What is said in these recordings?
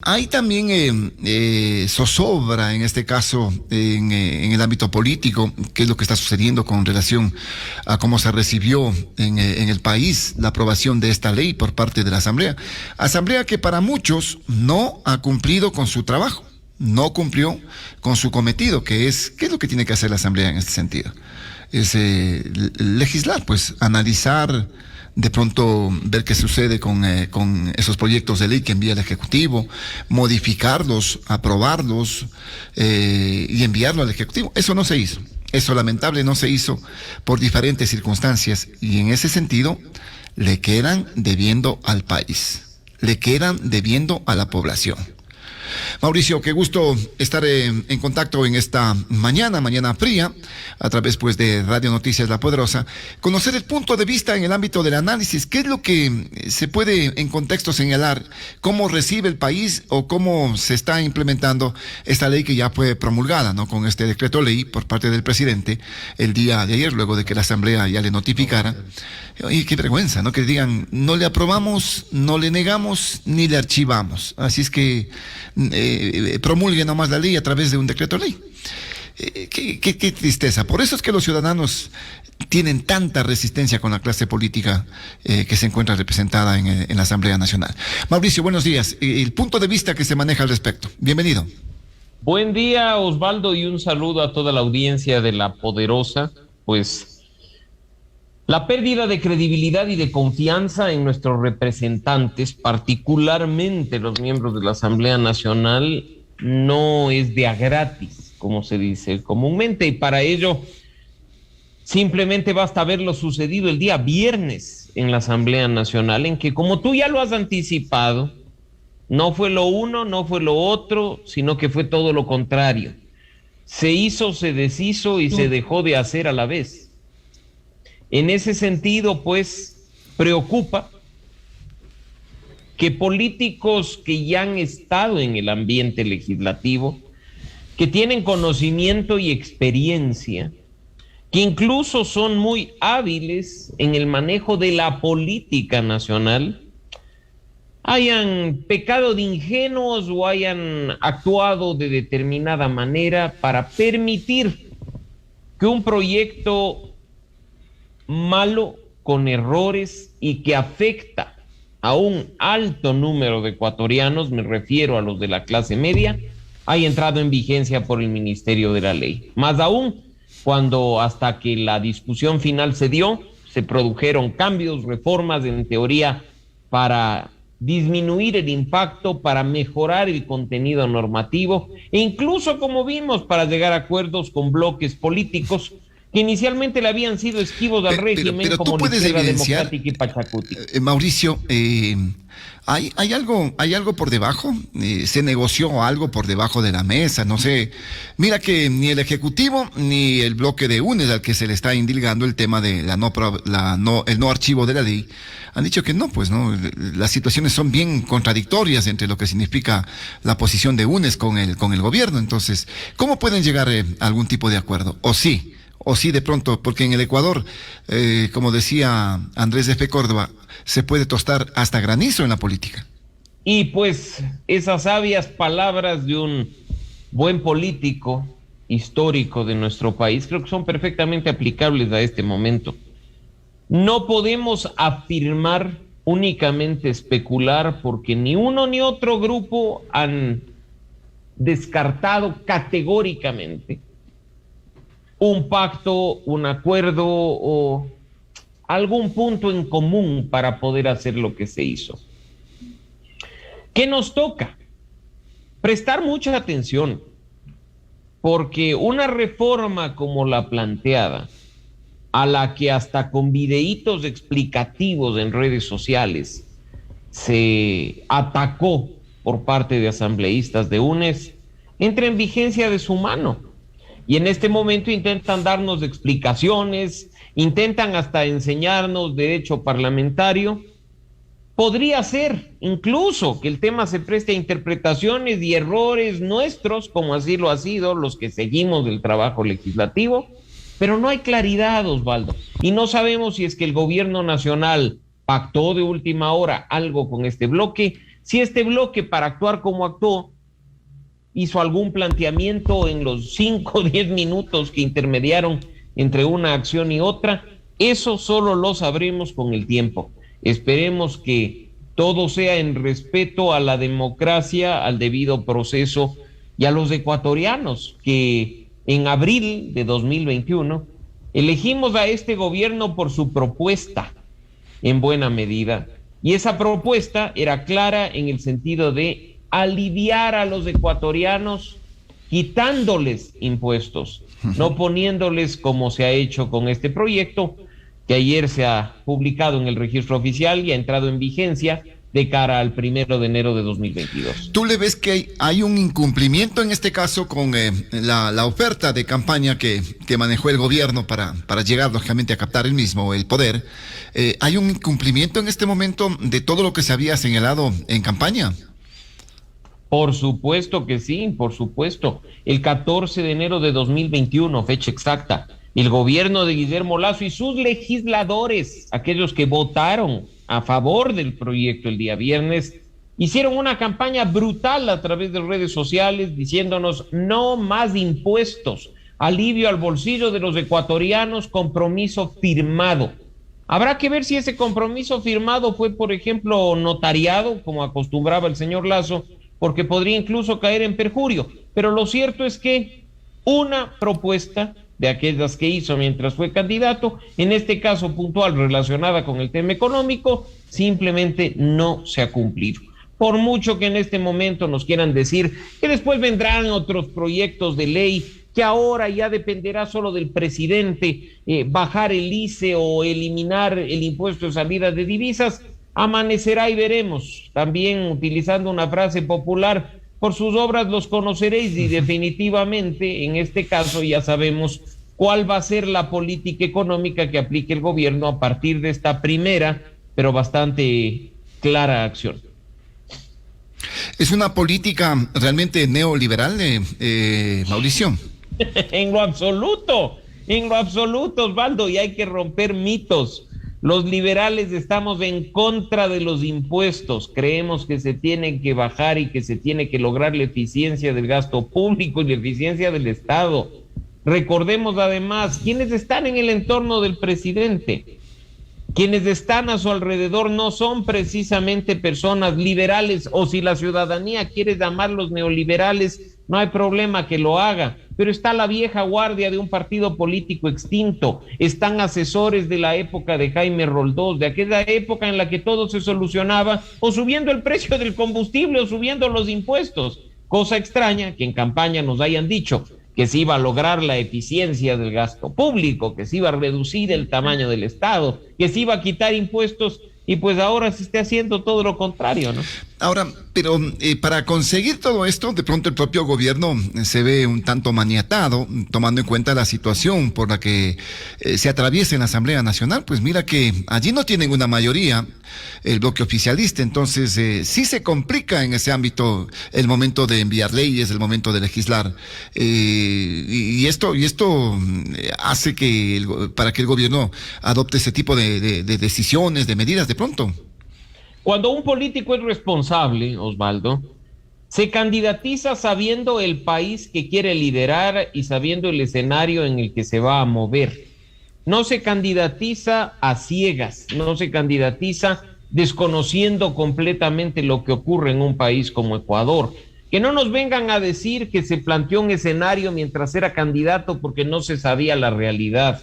Hay también zozobra, en este caso, en el ámbito político, qué es lo que está sucediendo con relación a cómo se recibió en el país la aprobación de esta ley por parte de la Asamblea. Asamblea que para muchos no ha cumplido con su trabajo, no cumplió con su cometido, que es, ¿qué es lo que tiene que hacer la Asamblea en este sentido? Es legislar, pues, analizar, de pronto ver qué sucede con esos proyectos de ley que envía el Ejecutivo, modificarlos, aprobarlos y enviarlo al Ejecutivo. Eso no se hizo. Eso lamentable no se hizo por diferentes circunstancias y en ese sentido le quedan debiendo al país, le quedan debiendo a la población. Mauricio, qué gusto estar en contacto en esta mañana fría, a través pues de Radio Noticias La Poderosa, conocer el punto de vista en el ámbito del análisis, qué es lo que se puede en contexto señalar, cómo recibe el país o cómo se está implementando esta ley que ya fue promulgada, ¿no? Con este decreto ley por parte del presidente el día de ayer, luego de que la Asamblea ya le notificara. Oye, qué vergüenza, ¿no? Que digan, no le aprobamos, no le negamos, ni le archivamos. Así es que promulgue nomás la ley a través de un decreto ley. Qué tristeza. Por eso es que los ciudadanos tienen tanta resistencia con la clase política que se encuentra representada en la Asamblea Nacional. Mauricio, buenos días. El punto de vista que se maneja al respecto. Bienvenido. Buen día, Osvaldo, y un saludo a toda la audiencia de La Poderosa. Pues la pérdida de credibilidad y de confianza en nuestros representantes, particularmente los miembros de la Asamblea Nacional, no es de a gratis, como se dice comúnmente, y para ello simplemente basta ver lo sucedido el día viernes en la Asamblea Nacional, en que, como tú ya lo has anticipado, no fue lo uno, no fue lo otro, sino que fue todo lo contrario. Se hizo, se deshizo y se dejó de hacer a la vez. En ese sentido, pues, preocupa que políticos que ya han estado en el ambiente legislativo, que tienen conocimiento y experiencia, que incluso son muy hábiles en el manejo de la política nacional, hayan pecado de ingenuos o hayan actuado de determinada manera para permitir que un proyecto malo, con errores y que afecta a un alto número de ecuatorianos, me refiero a los de la clase media, haya entrado en vigencia por el Ministerio de la Ley. Más aún, cuando hasta que la discusión final se dio, se produjeron cambios, reformas, en teoría, para disminuir el impacto, para mejorar el contenido normativo e incluso, como vimos, para llegar a acuerdos con bloques políticos que inicialmente le habían sido esquivos al régimen, pero como tú puedes Izquierda evidenciar, Democrática y Pachacuti. Mauricio, ¿hay algo por debajo? ¿Se negoció algo por debajo de la mesa? No sé. Mira que ni el Ejecutivo ni el bloque de UNES al que se le está indilgando el tema de el no archivo de la ley han dicho que no, pues no. Las situaciones son bien contradictorias entre lo que significa la posición de UNES con el gobierno. Entonces, ¿cómo pueden llegar a algún tipo de acuerdo? O sí, de pronto, porque en el Ecuador, como decía Andrés F. Córdoba, se puede tostar hasta granizo en la política. Y pues esas sabias palabras de un buen político histórico de nuestro país creo que son perfectamente aplicables a este momento. No podemos afirmar, únicamente especular, porque ni uno ni otro grupo han descartado categóricamente un pacto, un acuerdo o algún punto en común para poder hacer lo que se hizo. ¿Qué nos toca? Prestar mucha atención, porque una reforma como la planteada, a la que hasta con videitos explicativos en redes sociales se atacó por parte de asambleístas de UNES, entra en vigencia de su mano. Y en este momento intentan darnos explicaciones, intentan hasta enseñarnos derecho parlamentario. Podría ser incluso que el tema se preste a interpretaciones y errores nuestros, como así lo ha sido los que seguimos del trabajo legislativo, pero no hay claridad, Osvaldo. Y no sabemos si es que el gobierno nacional pactó de última hora algo con este bloque, si este bloque, para actuar como actuó, hizo algún planteamiento en los 5 o 10 minutos que intermediaron entre una acción y otra. Eso solo lo sabremos con el tiempo. Esperemos que todo sea en respeto a la democracia, al debido proceso y a los ecuatorianos que en abril de 2021 elegimos a este gobierno por su propuesta en buena medida. Y esa propuesta era clara en el sentido de aliviar a los ecuatorianos quitándoles impuestos, no poniéndoles como se ha hecho con este proyecto que ayer se ha publicado en el registro oficial y ha entrado en vigencia de cara al 1 de enero de 2022. ¿Tú le ves que hay un incumplimiento en este caso con la oferta de campaña que manejó el gobierno para llegar lógicamente a captar el poder? ¿Hay un incumplimiento en este momento de todo lo que se había señalado en campaña? Por supuesto que sí, por supuesto. El 14 de enero de 2021, fecha exacta, el gobierno de Guillermo Lasso y sus legisladores, aquellos que votaron a favor del proyecto el día viernes, hicieron una campaña brutal a través de redes sociales diciéndonos no más impuestos, alivio al bolsillo de los ecuatorianos, compromiso firmado. Habrá que ver si ese compromiso firmado fue, por ejemplo, notariado, como acostumbraba el señor Lasso, porque podría incluso caer en perjurio. Pero lo cierto es que una propuesta de aquellas que hizo mientras fue candidato, en este caso puntual relacionada con el tema económico, simplemente no se ha cumplido. Por mucho que en este momento nos quieran decir que después vendrán otros proyectos de ley, que ahora ya dependerá solo del presidente bajar el ICE o eliminar el impuesto de salida de divisas, amanecerá y veremos. También utilizando una frase popular, por sus obras los conoceréis, y definitivamente en este caso ya sabemos cuál va a ser la política económica que aplique el gobierno a partir de esta primera, pero bastante clara acción. ¿Es una política realmente neoliberal, Mauricio? En lo absoluto, Osvaldo, y hay que romper mitos. Los liberales estamos en contra de los impuestos, creemos que se tienen que bajar y que se tiene que lograr la eficiencia del gasto público y la eficiencia del Estado. Recordemos además, quienes están en el entorno del presidente, quienes están a su alrededor no son precisamente personas liberales, o si la ciudadanía quiere llamarlos neoliberales, no hay problema que lo haga, pero está la vieja guardia de un partido político extinto, están asesores de la época de Jaime Roldós, de aquella época en la que todo se solucionaba o subiendo el precio del combustible o subiendo los impuestos. Cosa extraña que en campaña nos hayan dicho que se iba a lograr la eficiencia del gasto público, que se iba a reducir el tamaño del Estado, que se iba a quitar impuestos, y pues ahora se esté haciendo todo lo contrario, ¿no? Ahora, pero para conseguir todo esto, de pronto el propio gobierno se ve un tanto maniatado, tomando en cuenta la situación por la que se atraviesa en la Asamblea Nacional. Pues mira que allí no tienen una mayoría el bloque oficialista, entonces sí se complica en ese ámbito el momento de enviar leyes, el momento de legislar, y esto hace que para que el gobierno adopte ese tipo de decisiones, de medidas de pronto. Cuando un político es responsable, Osvaldo, se candidatiza sabiendo el país que quiere liderar y sabiendo el escenario en el que se va a mover. No se candidatiza a ciegas, no se candidatiza desconociendo completamente lo que ocurre en un país como Ecuador. Que no nos vengan a decir que se planteó un escenario mientras era candidato porque no se sabía la realidad.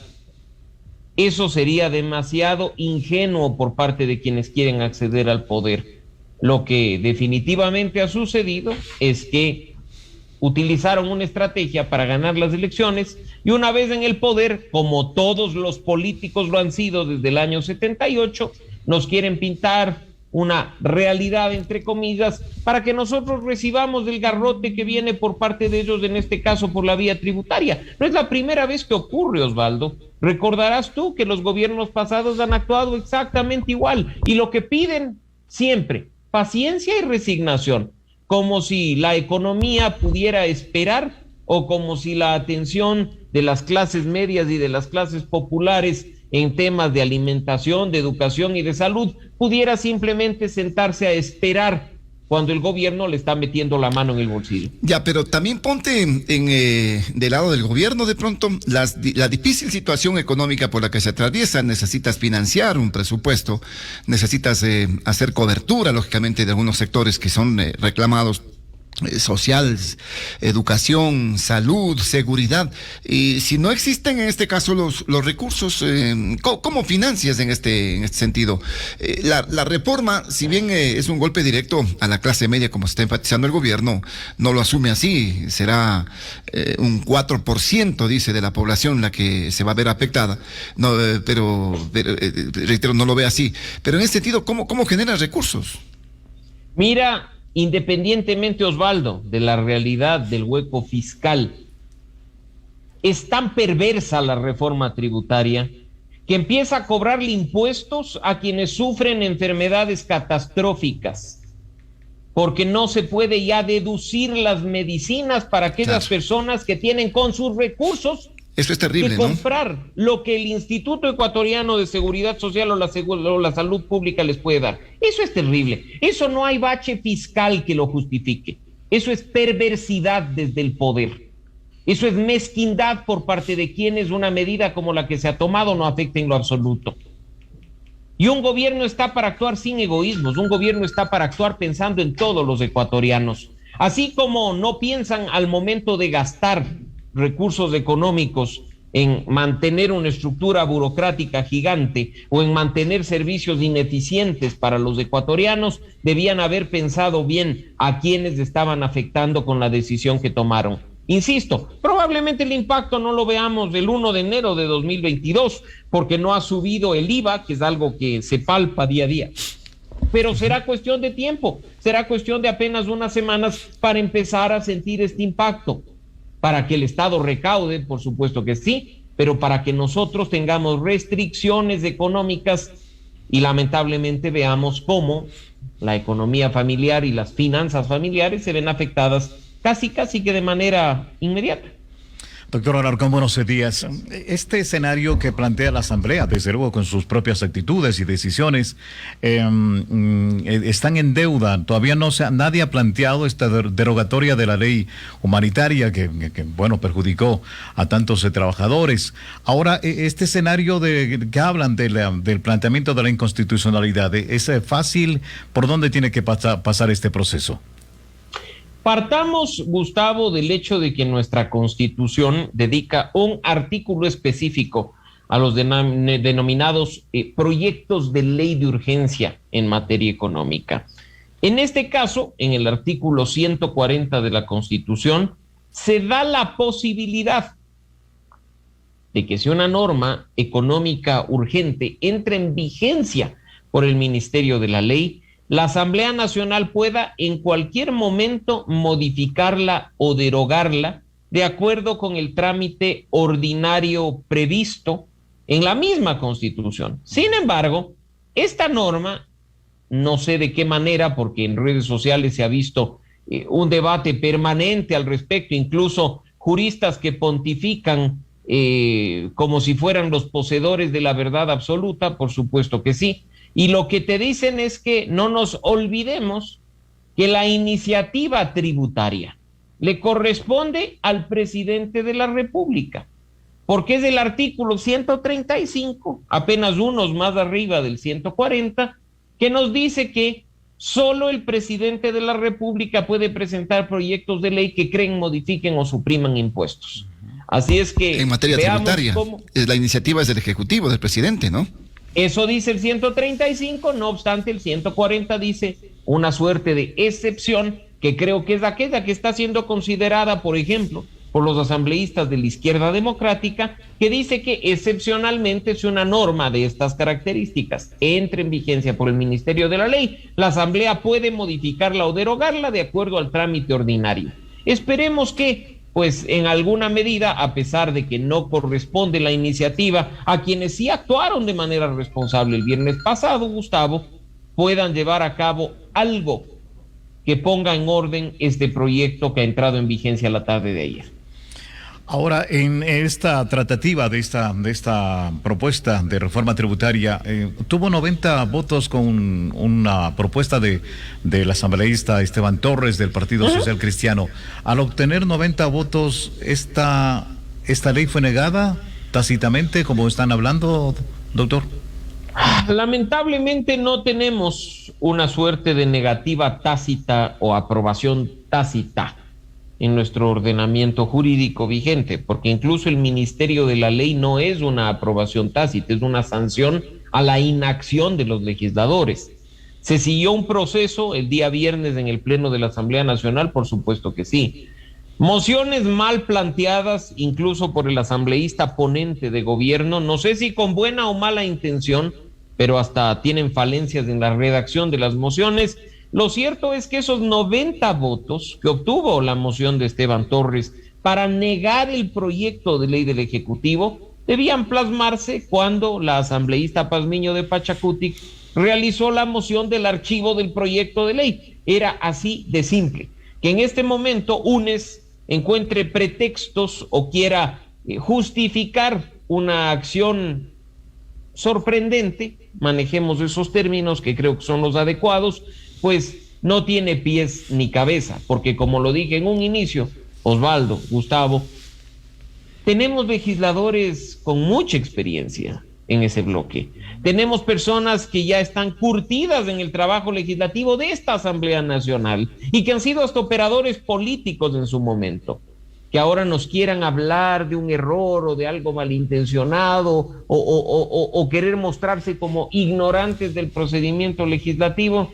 Eso sería demasiado ingenuo por parte de quienes quieren acceder al poder. Lo que definitivamente ha sucedido es que utilizaron una estrategia para ganar las elecciones y una vez en el poder, como todos los políticos lo han sido desde el año 78, nos quieren pintar una realidad, entre comillas, para que nosotros recibamos el garrote que viene por parte de ellos, en este caso por la vía tributaria. No es la primera vez que ocurre, Osvaldo. Recordarás tú que los gobiernos pasados han actuado exactamente igual, y lo que piden siempre, paciencia y resignación, como si la economía pudiera esperar o como si la atención de las clases medias y de las clases populares en temas de alimentación, de educación y de salud pudiera simplemente sentarse a esperar cuando el gobierno le está metiendo la mano en el bolsillo. Ya, pero también ponte del lado del gobierno de pronto, la difícil situación económica por la que se atraviesa. Necesitas financiar un presupuesto, necesitas hacer cobertura, lógicamente, de algunos sectores que son reclamados, sociales, educación, salud, seguridad. Y si no existen en este caso los recursos, ¿cómo financias en este sentido? La reforma, si bien es un golpe directo a la clase media, como se está enfatizando el gobierno, no lo asume así. Será un 4%, dice, de la población la que se va a ver afectada. No, pero reitero, no lo ve así. Pero en ese sentido, ¿cómo generas recursos? Mira, independientemente, Osvaldo, de la realidad del hueco fiscal, es tan perversa la reforma tributaria que empieza a cobrarle impuestos a quienes sufren enfermedades catastróficas, porque no se puede ya deducir las medicinas para aquellas personas que tienen con sus recursos Eso es terrible, que comprar, ¿no?, lo que el Instituto Ecuatoriano de Seguridad Social o la Salud Pública les puede dar. Eso es terrible. Eso no hay bache fiscal que lo justifique. Eso es perversidad desde el poder. Eso es mezquindad por parte de quienes una medida como la que se ha tomado no afecta en lo absoluto. Y un gobierno está para actuar sin egoísmos. Un gobierno está para actuar pensando en todos los ecuatorianos. Así como no piensan al momento de gastar recursos económicos en mantener una estructura burocrática gigante o en mantener servicios ineficientes para los ecuatorianos, debían haber pensado bien a quienes estaban afectando con la decisión que tomaron. Insisto, probablemente el impacto no lo veamos del 1 de enero de 2022, porque no ha subido el IVA, que es algo que se palpa día a día. Pero será cuestión de tiempo, será cuestión de apenas unas semanas para empezar a sentir este impacto. Para que el Estado recaude, por supuesto que sí, pero para que nosotros tengamos restricciones económicas y lamentablemente veamos cómo la economía familiar y las finanzas familiares se ven afectadas casi que de manera inmediata. Doctor Alarcón, buenos días. Este escenario que plantea la Asamblea, desde luego con sus propias actitudes y decisiones, están en deuda. Todavía nadie ha planteado esta derogatoria de la ley humanitaria que perjudicó a tantos trabajadores. Ahora, este escenario que hablan del planteamiento de la inconstitucionalidad, ¿es fácil? ¿Por dónde tiene que pasar este proceso? Partamos, Gustavo, del hecho de que nuestra Constitución dedica un artículo específico a los denominados proyectos de ley de urgencia en materia económica. En este caso, en el artículo 140 de la Constitución, se da la posibilidad de que si una norma económica urgente entra en vigencia por el Ministerio de la Ley, la Asamblea Nacional pueda en cualquier momento modificarla o derogarla de acuerdo con el trámite ordinario previsto en la misma Constitución. Sin embargo, esta norma, no sé de qué manera, porque en redes sociales se ha visto un debate permanente al respecto, incluso juristas que pontifican como si fueran los poseedores de la verdad absoluta, por supuesto que sí. Y lo que te dicen es que no nos olvidemos que la iniciativa tributaria le corresponde al presidente de la República, porque es el artículo 135, apenas unos más arriba del 140, que nos dice que solo el presidente de la República puede presentar proyectos de ley que creen, modifiquen o supriman impuestos. Así es que en materia tributaria, la iniciativa es del Ejecutivo, del presidente, ¿no? Eso dice el 135, no obstante el 140 dice una suerte de excepción que creo que es aquella que está siendo considerada, por ejemplo, por los asambleístas de la izquierda democrática, que dice que excepcionalmente si una norma de estas características entra en vigencia por el Ministerio de la Ley, la Asamblea puede modificarla o derogarla de acuerdo al trámite ordinario. Esperemos que pues en alguna medida, a pesar de que no corresponde la iniciativa a quienes sí actuaron de manera responsable el viernes pasado, Gustavo, puedan llevar a cabo algo que ponga en orden este proyecto que ha entrado en vigencia la tarde de ayer. Ahora, en esta tratativa de esta propuesta de reforma tributaria, tuvo 90 votos con una propuesta del asambleísta Esteban Torres del Partido Social Cristiano. Al obtener 90 votos, ¿esta ley fue negada tácitamente, como están hablando, doctor? Lamentablemente no tenemos una suerte de negativa tácita o aprobación tácita en nuestro ordenamiento jurídico vigente, porque incluso el Ministerio de la Ley no es una aprobación tácita, es una sanción a la inacción de los legisladores. ¿Se siguió un proceso el día viernes en el Pleno de la Asamblea Nacional? Por supuesto que sí. Mociones mal planteadas, incluso por el asambleísta ponente de gobierno, no sé si con buena o mala intención, pero hasta tienen falencias en la redacción de las mociones. Lo cierto es que esos 90 votos que obtuvo la moción de Esteban Torres para negar el proyecto de ley del Ejecutivo debían plasmarse cuando la asambleísta Pazmiño de Pachacutic realizó la moción del archivo del proyecto de ley. Era así de simple. Que en este momento UNES encuentre pretextos o quiera justificar una acción sorprendente, manejemos esos términos que creo que son los adecuados, pues no tiene pies ni cabeza, porque como lo dije en un inicio, Osvaldo, Gustavo, tenemos legisladores con mucha experiencia en ese bloque. Tenemos personas que ya están curtidas en el trabajo legislativo de esta Asamblea Nacional y que han sido hasta operadores políticos en su momento. Que ahora nos quieran hablar de un error o de algo malintencionado o querer mostrarse como ignorantes del procedimiento legislativo,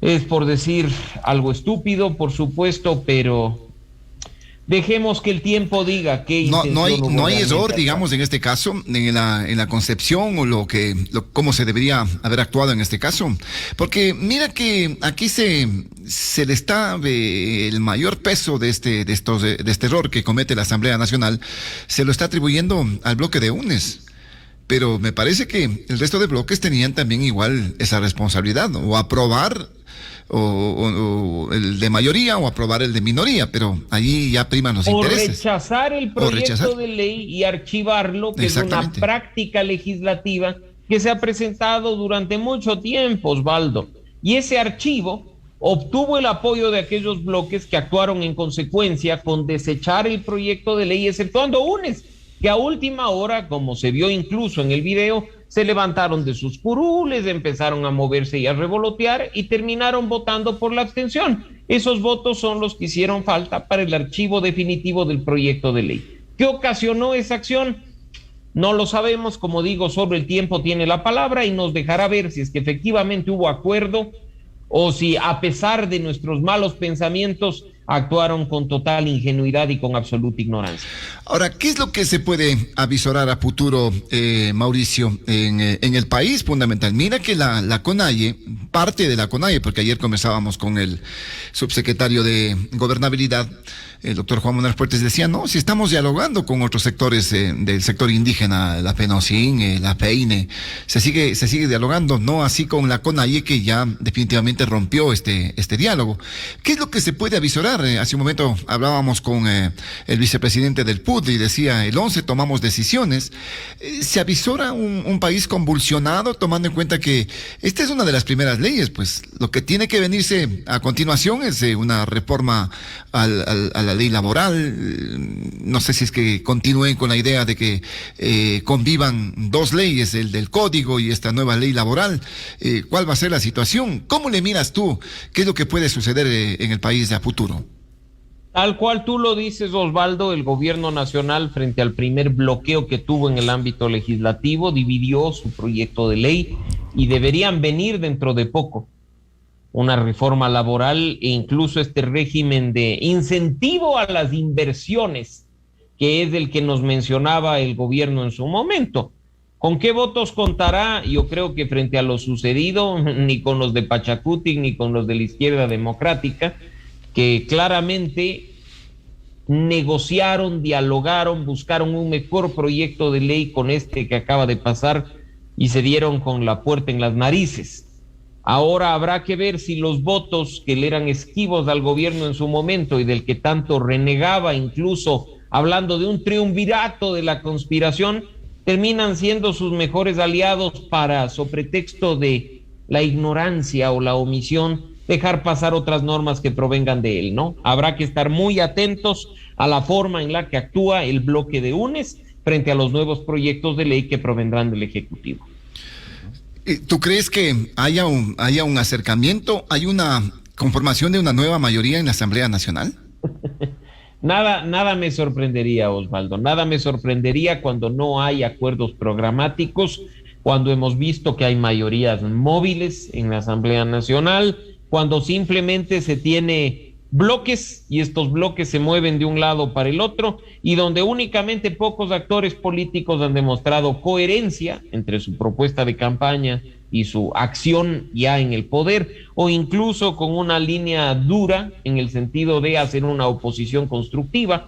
es por decir algo estúpido, por supuesto, pero dejemos que el tiempo diga qué no hay error, digamos, en este caso, en la concepción o cómo se debería haber actuado en este caso. Porque mira que aquí se le está el mayor peso de este error que comete la Asamblea Nacional, se lo está atribuyendo al bloque de UNES. Pero me parece que el resto de bloques tenían también igual esa responsabilidad, o aprobar o el de mayoría o aprobar el de minoría, pero allí ya priman los intereses. O rechazar el proyecto de ley y archivarlo, que es una práctica legislativa que se ha presentado durante mucho tiempo, Osvaldo. Y ese archivo obtuvo el apoyo de aquellos bloques que actuaron en consecuencia con desechar el proyecto de ley, exceptuando UNES, que a última hora, como se vio incluso en el video, se levantaron de sus curules, empezaron a moverse y a revolotear y terminaron votando por la abstención. Esos votos son los que hicieron falta para el archivo definitivo del proyecto de ley. ¿Qué ocasionó esa acción? No lo sabemos, como digo, solo el tiempo tiene la palabra y nos dejará ver si es que efectivamente hubo acuerdo o si a pesar de nuestros malos pensamientos actuaron con total ingenuidad y con absoluta ignorancia. Ahora, ¿qué es lo que se puede avisorar a futuro, Mauricio, en el país fundamental? Mira que la CONAIE, parte de la CONAIE, porque ayer conversábamos con el subsecretario de Gobernabilidad, el doctor Juan Manuel Fuertes, decía, no, si estamos dialogando con otros sectores del sector indígena, la PENOCIN, la PEINE, se sigue dialogando, no así con la CONAIE, que ya definitivamente rompió este diálogo. ¿Qué es lo que se puede avisorar? Hace un momento hablábamos con el vicepresidente del PUD y decía, el 11 tomamos decisiones. Se avisora un país convulsionado, tomando en cuenta que esta es una de las primeras leyes, pues lo que tiene que venirse a continuación es una reforma a la ley laboral. No sé si es que continúen con la idea de que convivan dos leyes, el del código y esta nueva ley laboral. ¿Cuál va a ser la situación? ¿Cómo le miras tú? ¿Qué es lo que puede suceder en el país de a futuro? Tal cual tú lo dices, Osvaldo, el gobierno nacional, frente al primer bloqueo que tuvo en el ámbito legislativo, dividió su proyecto de ley y deberían venir dentro de poco una reforma laboral e incluso este régimen de incentivo a las inversiones, que es el que nos mencionaba el gobierno en su momento. ¿Con qué votos contará? Yo creo que frente a lo sucedido, ni con los de Pachacutic ni con los de la izquierda democrática, que claramente negociaron, dialogaron, buscaron un mejor proyecto de ley con este que acaba de pasar y se dieron con la puerta en las narices. Ahora habrá que ver si los votos que le eran esquivos al gobierno en su momento y del que tanto renegaba incluso hablando de un triunvirato de la conspiración, terminan siendo sus mejores aliados para, sobre pretexto de la ignorancia o la omisión, dejar pasar otras normas que provengan de él, ¿no? Habrá que estar muy atentos a la forma en la que actúa el bloque de UNES frente a los nuevos proyectos de ley que provendrán del Ejecutivo. ¿Tú crees que haya un acercamiento, hay una conformación de una nueva mayoría en la Asamblea Nacional? Nada me sorprendería, Osvaldo, nada me sorprendería cuando no hay acuerdos programáticos, cuando hemos visto que hay mayorías móviles en la Asamblea Nacional, cuando simplemente se tiene bloques y estos bloques se mueven de un lado para el otro y donde únicamente pocos actores políticos han demostrado coherencia entre su propuesta de campaña y su acción ya en el poder, o incluso con una línea dura en el sentido de hacer una oposición constructiva.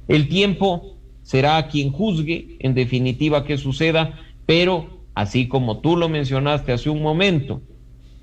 El tiempo será quien juzgue en definitiva qué suceda, pero así como tú lo mencionaste hace un momento,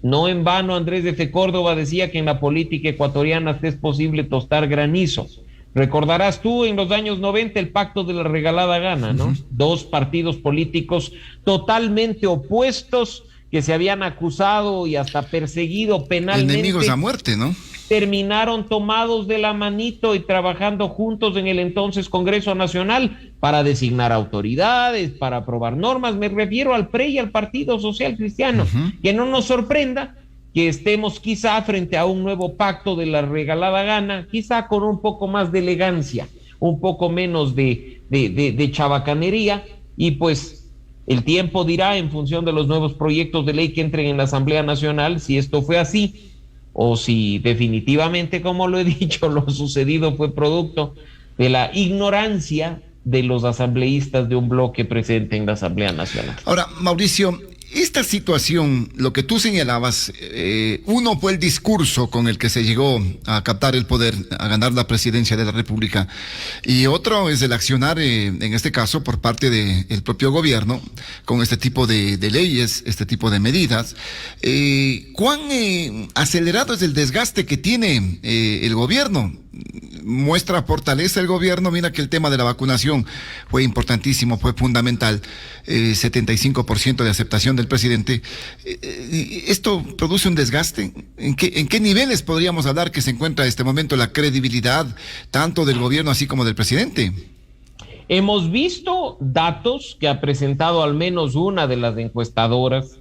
no en vano Andrés de F. Córdoba decía que en la política ecuatoriana es posible tostar granizo. Recordarás tú en los años 90 el pacto de la regalada gana, ¿no? Dos partidos políticos totalmente opuestos que se habían acusado y hasta perseguido penalmente. Enemigos a muerte, ¿no? Terminaron tomados de la manito y trabajando juntos en el entonces Congreso Nacional para designar autoridades, para aprobar normas. Me refiero al PRE y al Partido Social Cristiano. Que no nos sorprenda que estemos quizá frente a un nuevo pacto de la regalada gana, quizá con un poco más de elegancia, un poco menos de chabacanería, y pues el tiempo dirá en función de los nuevos proyectos de ley que entren en la Asamblea Nacional si esto fue así o si definitivamente, como lo he dicho, lo sucedido fue producto de la ignorancia de los asambleístas de un bloque presente en la Asamblea Nacional. Ahora, Mauricio, esta situación, lo que tú señalabas, uno fue el discurso con el que se llegó a captar el poder, a ganar la presidencia de la República, y otro es el accionar, en este caso, por parte del propio gobierno, con este tipo de leyes, este tipo de medidas. ¿Cuán acelerado es el desgaste que tiene el gobierno? Muestra fortaleza el gobierno. Mira que el tema de la vacunación fue importantísimo, fue fundamental, 75% de aceptación del presidente. ¿Esto produce un desgaste? ¿En qué niveles podríamos hablar que se encuentra en este momento la credibilidad tanto del gobierno así como del presidente? Hemos visto datos que ha presentado al menos una de las encuestadoras,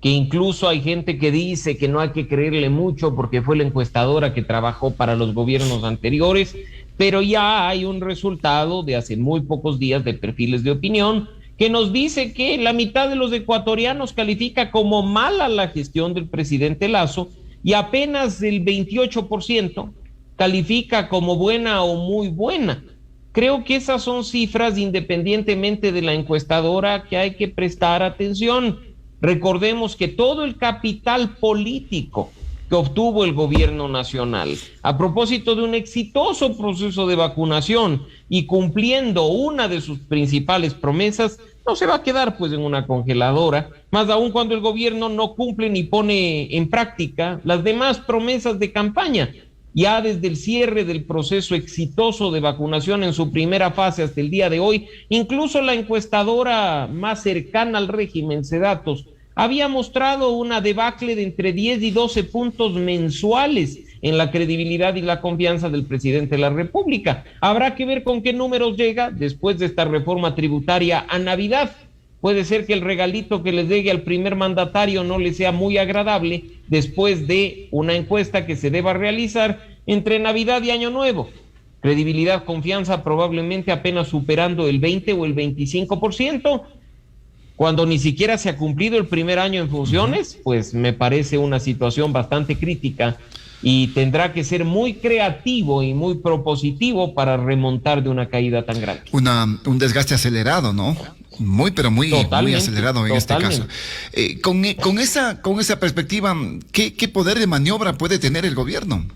que incluso hay gente que dice que no hay que creerle mucho porque fue la encuestadora que trabajó para los gobiernos anteriores, pero ya hay un resultado de hace muy pocos días de Perfiles de Opinión que nos dice que la mitad de los ecuatorianos califica como mala la gestión del presidente Lasso y apenas el 28% califica como buena o muy buena. Creo que esas son cifras, independientemente de la encuestadora, que hay que prestar atención. Recordemos que todo el capital político que obtuvo el gobierno nacional a propósito de un exitoso proceso de vacunación y cumpliendo una de sus principales promesas, no se va a quedar pues en una congeladora, más aún cuando el gobierno no cumple ni pone en práctica las demás promesas de campaña. Ya desde el cierre del proceso exitoso de vacunación en su primera fase hasta el día de hoy, incluso la encuestadora más cercana al régimen, Cedatos, había mostrado una debacle de entre 10 y 12 puntos mensuales en la credibilidad y la confianza del presidente de la República. Habrá que ver con qué números llega después de esta reforma tributaria a Navidad. Puede ser que el regalito que les llegue al primer mandatario no le sea muy agradable después de una encuesta que se deba realizar entre Navidad y Año Nuevo. Credibilidad, confianza probablemente apenas superando el 20 o el 25%, cuando ni siquiera se ha cumplido el primer año en funciones, pues me parece una situación bastante crítica y tendrá que ser muy creativo y muy propositivo para remontar de una caída tan grande. Un desgaste acelerado, ¿no? Muy acelerado en este caso. Con esa perspectiva, ¿qué poder de maniobra puede tener el gobierno?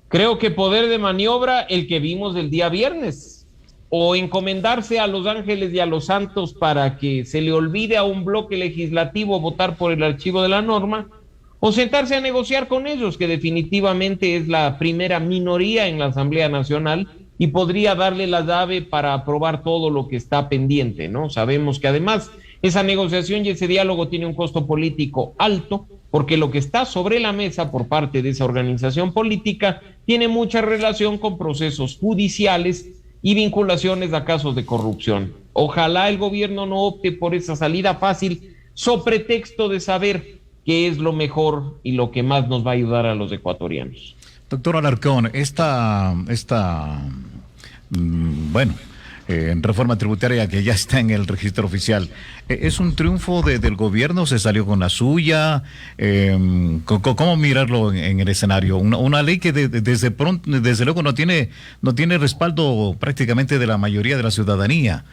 Creo que poder de maniobra el que vimos el día viernes, o encomendarse a los ángeles y a los santos para que se le olvide a un bloque legislativo votar por el archivo de la norma, o sentarse a negociar con ellos, que definitivamente es la primera minoría en la Asamblea Nacional y podría darle la llave para aprobar todo lo que está pendiente, ¿no? Sabemos que además esa negociación y ese diálogo tiene un costo político alto, porque lo que está sobre la mesa por parte de esa organización política tiene mucha relación con procesos judiciales y vinculaciones a casos de corrupción. Ojalá el gobierno no opte por esa salida fácil, so pretexto de saber qué es lo mejor y lo que más nos va a ayudar a los ecuatorianos. Doctor Alarcón, bueno, reforma tributaria que ya está en el registro oficial, ¿es un triunfo del gobierno? ¿Se salió con la suya? ¿Cómo mirarlo en el escenario? Una ley que desde luego no tiene respaldo prácticamente de la mayoría de la ciudadanía.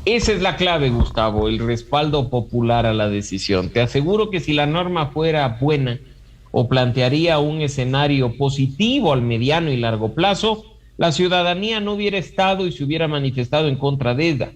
Esa es la clave, Gustavo, el respaldo popular a la decisión. Te aseguro que si la norma fuera buena o plantearía un escenario positivo al mediano y largo plazo, la ciudadanía no hubiera estado y se hubiera manifestado en contra de ella.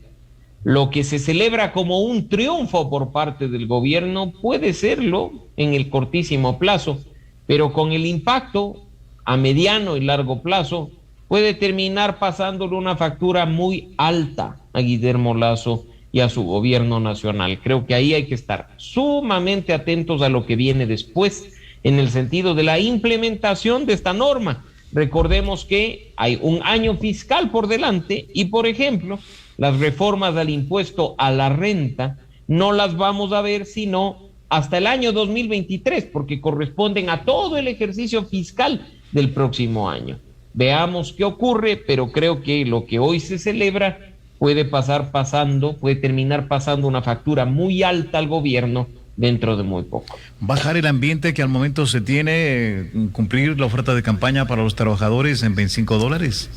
Lo que se celebra como un triunfo por parte del gobierno puede serlo en el cortísimo plazo, pero con el impacto a mediano y largo plazo puede terminar pasándole una factura muy alta a Guillermo Lasso y a su gobierno nacional. Creo que ahí hay que estar sumamente atentos a lo que viene después en el sentido de la implementación de esta norma. Recordemos que hay un año fiscal por delante y, por ejemplo, las reformas al impuesto a la renta no las vamos a ver sino hasta el año 2023, porque corresponden a todo el ejercicio fiscal del próximo año. Veamos qué ocurre, pero creo que lo que hoy se celebra puede terminar pasando una factura muy alta al gobierno dentro de muy poco. Bajar el ambiente que al momento se tiene, cumplir la oferta de campaña para los trabajadores en $25.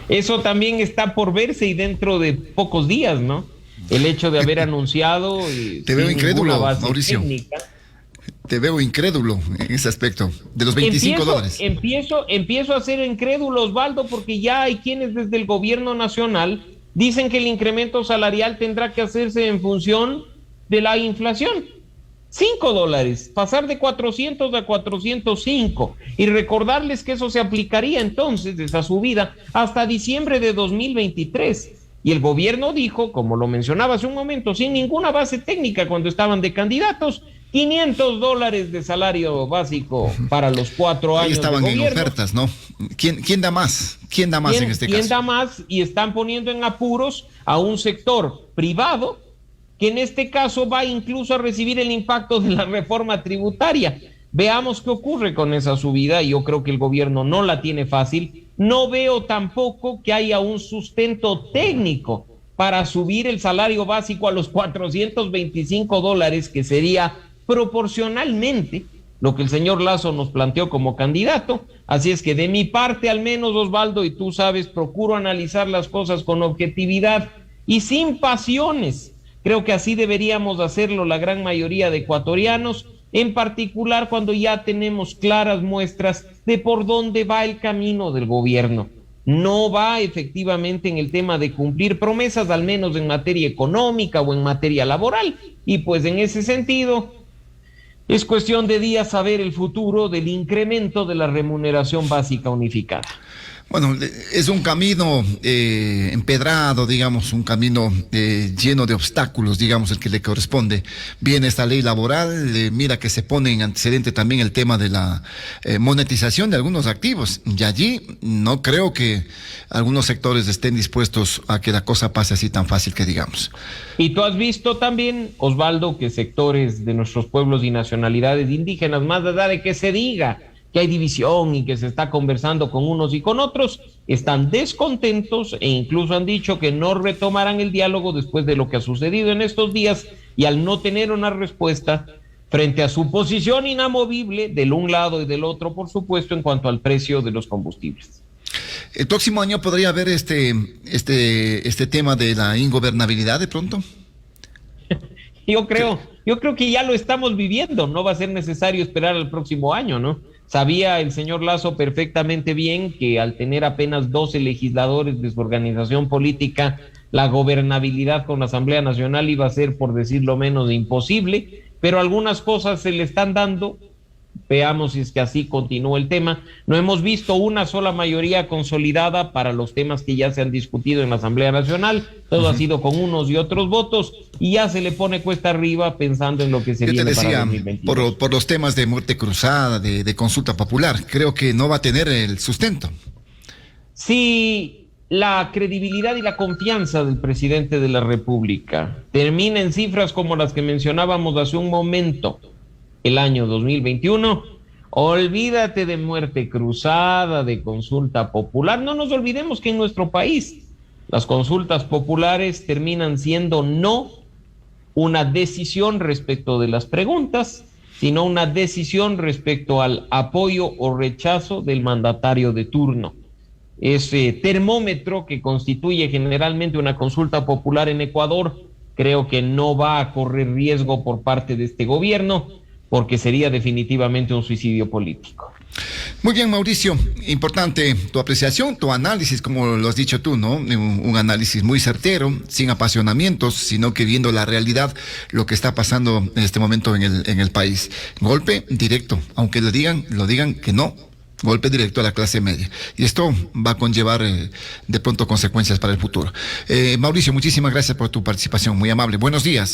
Eso también está por verse y dentro de pocos días, ¿no? El hecho de haber anunciado te veo incrédulo, Mauricio. Técnica. Te veo incrédulo en ese aspecto de los $25. Empiezo a ser incrédulo, Osvaldo, porque ya hay quienes desde el gobierno nacional dicen que el incremento salarial tendrá que hacerse en función de la inflación. $5, pasar de 400 a 405, y recordarles que eso se aplicaría entonces, esa subida, hasta diciembre de 2023. Y el gobierno dijo, como lo mencionaba hace un momento, sin ninguna base técnica cuando estaban de candidatos, $500 de salario básico para los 4 años. Ahí estaban de en gobierno. ofertas, ¿no? ¿Quién da más? ¿Quién da más en este caso? ¿Quién da más? Y están poniendo en apuros a un sector privado que en este caso va incluso a recibir el impacto de la reforma tributaria. Veamos qué ocurre con esa subida. Yo creo que el gobierno no la tiene fácil. No veo tampoco que haya un sustento técnico para subir el salario básico a los $425, que sería proporcionalmente lo que el señor Lasso nos planteó como candidato. Así es que de mi parte, al menos, Osvaldo, y tú sabes, procuro analizar las cosas con objetividad y sin pasiones. Creo que así deberíamos hacerlo la gran mayoría de ecuatorianos, en particular cuando ya tenemos claras muestras de por dónde va el camino del gobierno. No va efectivamente en el tema de cumplir promesas, al menos en materia económica o en materia laboral, y pues en ese sentido es cuestión de días saber el futuro del incremento de la remuneración básica unificada. Bueno, es un camino empedrado, digamos, un camino lleno de obstáculos, digamos, el que le corresponde. Viene esta ley laboral, mira que se pone en antecedente también el tema de la monetización de algunos activos. Y allí no creo que algunos sectores estén dispuestos a que la cosa pase así tan fácil que digamos. Y tú has visto también, Osvaldo, que sectores de nuestros pueblos y nacionalidades indígenas, más allá de que se diga que hay división y que se está conversando con unos y con otros, están descontentos e incluso han dicho que no retomarán el diálogo después de lo que ha sucedido en estos días, y al no tener una respuesta frente a su posición inamovible del un lado y del otro, por supuesto, en cuanto al precio de los combustibles. ¿El próximo año podría haber este tema de la ingobernabilidad de pronto? Yo creo que ya lo estamos viviendo, no va a ser necesario esperar al próximo año, ¿no? Sabía el señor Lasso perfectamente bien que al tener apenas 12 legisladores de su organización política, la gobernabilidad con la Asamblea Nacional iba a ser, por decirlo menos, imposible, pero algunas cosas se le están dando Veamos si es que así continúa el tema. No hemos visto una sola mayoría consolidada para los temas que ya se han discutido en la Asamblea Nacional. Todo ha sido con unos y otros votos y ya se le pone cuesta arriba pensando en lo que se viene para 2022. Por los temas de muerte cruzada, de consulta popular, creo que no va a tener el sustento. Si la credibilidad y la confianza del presidente de la República termina en cifras como las que mencionábamos hace un momento, el año 2021, olvídate de muerte cruzada, de consulta popular. No nos olvidemos que en nuestro país las consultas populares terminan siendo no una decisión respecto de las preguntas, sino una decisión respecto al apoyo o rechazo del mandatario de turno. Ese termómetro que constituye generalmente una consulta popular en Ecuador, creo que no va a correr riesgo por parte de este gobierno, porque sería definitivamente un suicidio político. Muy bien, Mauricio, importante tu apreciación, tu análisis, como lo has dicho tú, ¿no? Un análisis muy certero, sin apasionamientos, sino que viendo la realidad, lo que está pasando en este momento en el país. Golpe directo, aunque lo digan que no. Golpe directo a la clase media. Y esto va a conllevar de pronto consecuencias para el futuro. Mauricio, muchísimas gracias por tu participación, muy amable. Buenos días.